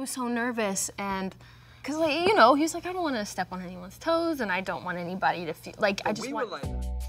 was so nervous, and because, like, you know, he was like, I don't want to step on anyone's toes, and I don't want anybody to feel like I just want.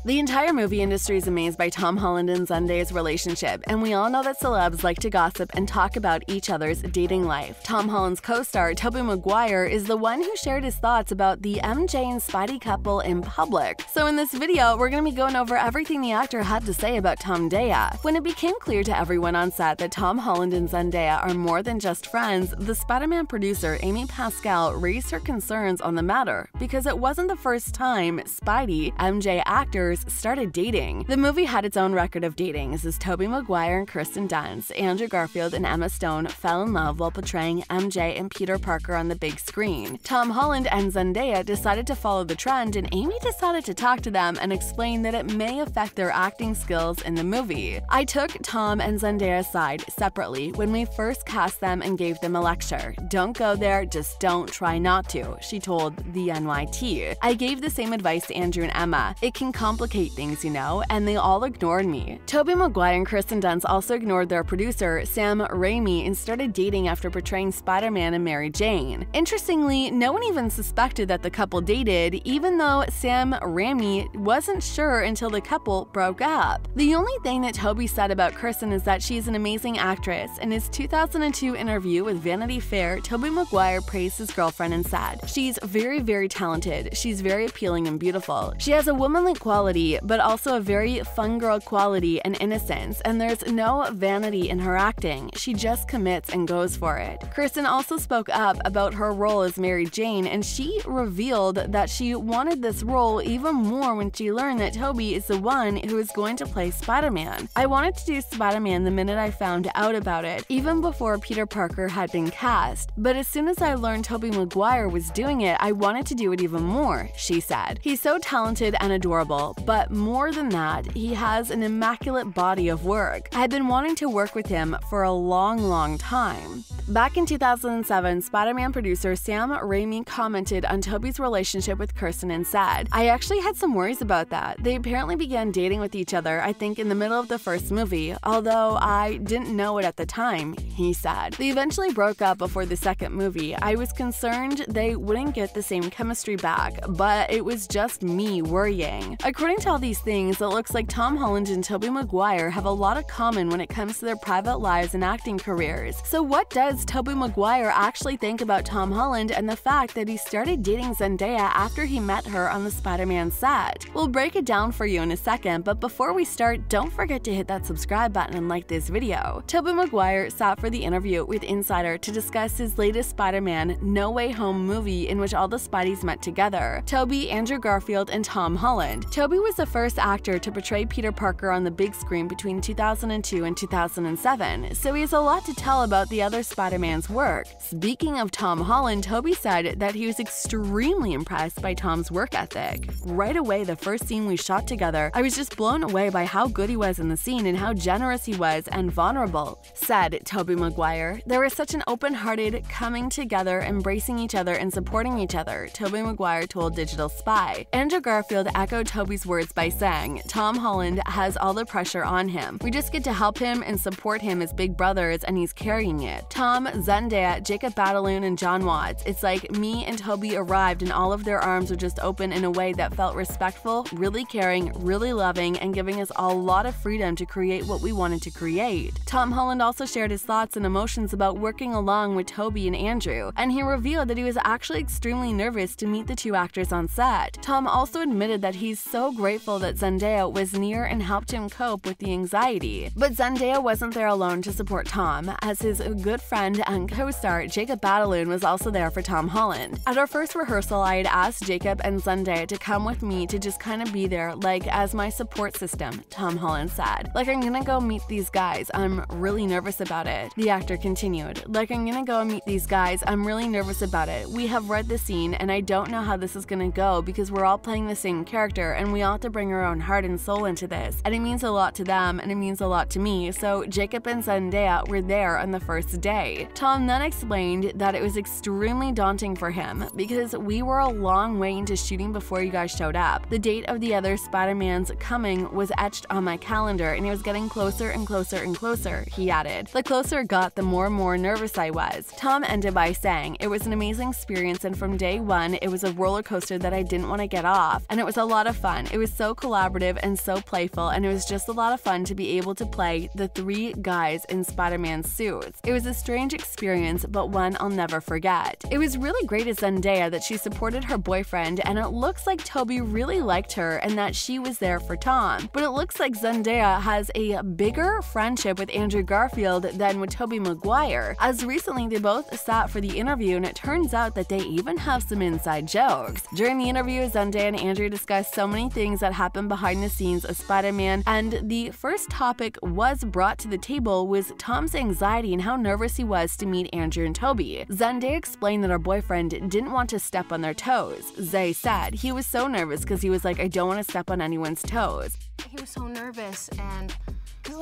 The entire movie industry is amazed by Tom Holland and Zendaya's relationship, and we all know that celebs like to gossip and talk about each other's dating life. Tom Holland's co-star, Tobey Maguire, is the one who shared his thoughts about the MJ and Spidey couple in public. So in this video, we're going to be going over everything the actor had to say about Tomdaya. When it became clear to everyone on set that Tom Holland and Zendaya are more than just friends, the Spider-Man producer Amy Pascal raised her concerns on the matter, because it wasn't the first time Spidey, MJ actors started dating. The movie had its own record of datings, as Toby Maguire and Kirsten Dunst, Andrew Garfield and Emma Stone fell in love while portraying MJ and Peter Parker on the big screen. Tom Holland and Zendaya decided to follow the trend, and Amy decided to talk to them and explain that it may affect their acting skills in the movie. I took Tom and Zendaya aside separately when we first cast them and gave them a lecture. Don't go there, just don't try not to, she told the NYT. I gave the same advice to Andrew and Emma. It can complicate things, you know, and they all ignored me. Tobey Maguire and Kirsten Dunst also ignored their producer, Sam Raimi, and started dating after portraying Spider-Man and Mary Jane. Interestingly, no one even suspected that the couple dated, even though Sam Raimi wasn't sure until the couple broke up. The only thing that Tobey said about Kirsten is that she's an amazing actress. In his 2002 interview with Vanity Fair, Tobey Maguire praised his girlfriend and said, "She's very, very talented. She's very appealing and beautiful. She has a womanly quality, but also a very fun girl quality and innocence, and there's no vanity in her acting. She just commits and goes for it." Kirsten also spoke up about her role as Mary Jane, and she revealed that she wanted this role even more when she learned that Tobey is the one who is going to play Spider-Man. "I wanted to do Spider-Man the minute I found out about it, even before Peter Parker had been cast. But as soon as I learned Tobey Maguire was doing it, I wanted to do it even more," she said. "He's so talented and adorable, but more than that, he has an immaculate body of work. I've been wanting to work with him for a long time." Back in 2007, Spider-Man producer Sam Raimi commented on Tobey's relationship with Kirsten and said, "I actually had some worries about that. They apparently began dating with each other, I think in the middle of the first movie, although I didn't know it at the time," he said. "They eventually broke up before the second movie. I was concerned they wouldn't get the same chemistry back, but it was just me worrying." According to all these things, it looks like Tom Holland and Tobey Maguire have a lot in common when it comes to their private lives and acting careers. So what does Tobey Maguire actually think about Tom Holland and the fact that he started dating Zendaya after he met her on the Spider-Man set? We'll break it down for you in a second, but before we start, don't forget to hit that subscribe button and like this video. Tobey Maguire sat for the interview with Insider to discuss his latest Spider-Man No Way Home movie in which all the Spideys met together: Tobey, Andrew Garfield, and Tom Holland. Tobey was the first actor to portray Peter Parker on the big screen between 2002 and 2007, so he has a lot to tell about the other Spider-Man's work. Speaking of Tom Holland, Tobey said that he was extremely impressed by Tom's work ethic. "Right away, the first scene we shot together, I was just blown away by how good he was in the scene and how generous he was and vulnerable," said Tobey Maguire. "There was such an open-hearted coming together, embracing each other and supporting each other," Tobey Maguire told Digital Spy. Andrew Garfield echoed Tobey's words by saying, "Tom Holland has all the pressure on him. We just get to help him and support him as big brothers, and he's carrying it. Tom, Zendaya, Jacob Batalon, and John Watts. It's like me and Tobey arrived and all of their arms were just open in a way that felt respectful, really caring, really loving, and giving us a lot of freedom to create what we wanted to create." Tom Holland also shared his thoughts and emotions about working along with Tobey and Andrew, and he revealed that he was actually extremely nervous to meet the two actors on set. Tom also admitted that he's so grateful that Zendaya was near and helped him cope with the anxiety. But Zendaya wasn't there alone to support Tom, as his good friend and co-star Jacob Batalon was also there for Tom Holland. "At our first rehearsal, I had asked Jacob and Zendaya to come with me to just kind of be there, like as my support system," Tom Holland said. "Like, I'm gonna go meet these guys. I'm really nervous about it," the actor continued. "Like, I'm gonna go and meet these guys. I'm really nervous nervous about it. We have read the scene and I don't know how this is gonna go because we're all playing the same character and we all have to bring our own heart and soul into this. And it means a lot to them and it means a lot to me. So Jacob and Zendaya were there on the first day. Tom then explained that it was extremely daunting for him because we were a long way into shooting before you guys showed up. The date of the other Spider-Man's coming was etched on my calendar and it was getting closer and closer and closer, he added. The closer it got, the more and more nervous I was. Tom ended by saying, "It was an amazing experience and from day one, it was a roller coaster that I didn't want to get off. And it was a lot of fun. It was so collaborative and so playful and it was just a lot of fun to be able to play the three guys in Spider-Man's suits. It was a strange experience, but one I'll never forget." It was really great as Zendaya that she supported her boyfriend and it looks like Toby really liked her and that she was there for Tom. But it looks like Zendaya has a bigger friendship with Andrew Garfield than with Tobey Maguire, as recently they both sat for the interview and it turns out that they even have some inside jokes. During the interview, Zendaya and Andrew discussed so many things that happened behind the scenes of Spider-Man, and the first topic was brought to the table was Tom's anxiety and how nervous he was to meet Andrew and Toby. Zendaya explained that her boyfriend didn't want to step on their toes. Zay said he was so nervous because he was like, "I don't want to step on anyone's toes." He was so nervous and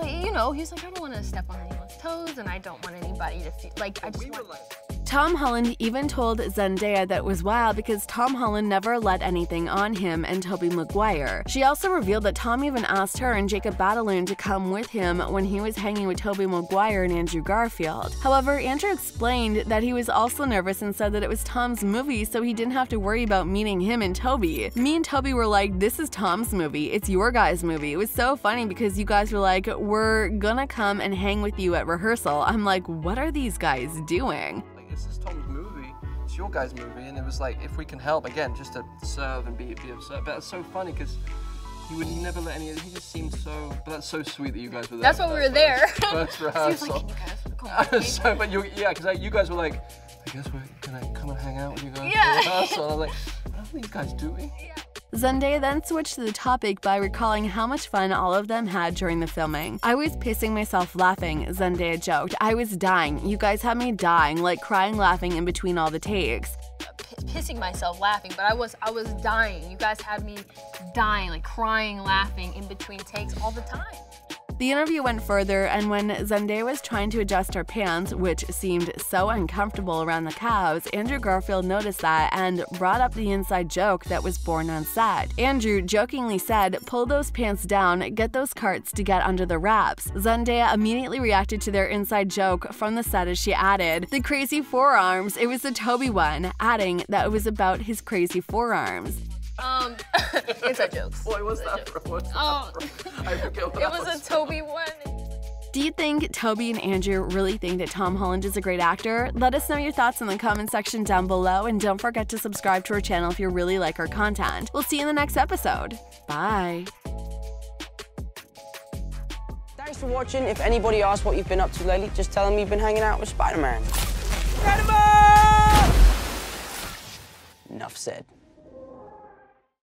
you know, he's like, "I don't want to step on anyone's toes and I don't want anybody to feel like I just want." Tom Holland even told Zendaya that it was wild because Tom Holland never let anything on him and Tobey Maguire. She also revealed that Tom even asked her and Jacob Batalon to come with him when he was hanging with Tobey Maguire and Andrew Garfield. However, Andrew explained that he was also nervous and said that it was Tom's movie, so he didn't have to worry about meeting him and Tobey. Me and Tobey were like, "This is Tom's movie, it's your guys' movie." It was so funny because you guys were like, "We're gonna come and hang with you at rehearsal." I'm like, what are these guys doing? This is Tom's movie, it's your guys' movie, and it was like, if we can help, again, just to serve and be of service. But it's so funny because he would never let any, he just seemed so, but that's so sweet that you guys were there. That's why we were there. First rehearsal. Like, "Can you guys come But yeah, because you guys were like, "I guess we're gonna come and hang out with you guys Yeah. for rehearsal." And I was like, "What are you guys doing?" Yeah. Zendaya then switched to the topic by recalling how much fun all of them had during the filming. "I was pissing myself laughing," Zendaya joked. "I was dying. You guys had me dying, like crying laughing in between all the takes." Pissing myself laughing, but I was dying. You guys had me dying, like crying, laughing in between takes all the time. The interview went further, and when Zendaya was trying to adjust her pants, which seemed so uncomfortable around the calves, Andrew Garfield noticed that and brought up the inside joke that was born on set. Andrew jokingly said, "Pull those pants down, get those carts to get under the wraps." Zendaya immediately reacted to their inside joke from the set as she added, "The crazy forearms, it was the Toby one," adding that it was about his crazy forearms. Inside jokes. Boy, what's that from? What's that from? I forget what It was a Toby one. Do you think Toby and Andrew really think that Tom Holland is a great actor? Let us know your thoughts in the comment section down below, and don't forget to subscribe to our channel if you really like our content. We'll see you in the next episode. Bye. Thanks for watching. If anybody asks what you've been up to lately, just tell them you've been hanging out with Spider-Man. Enough said.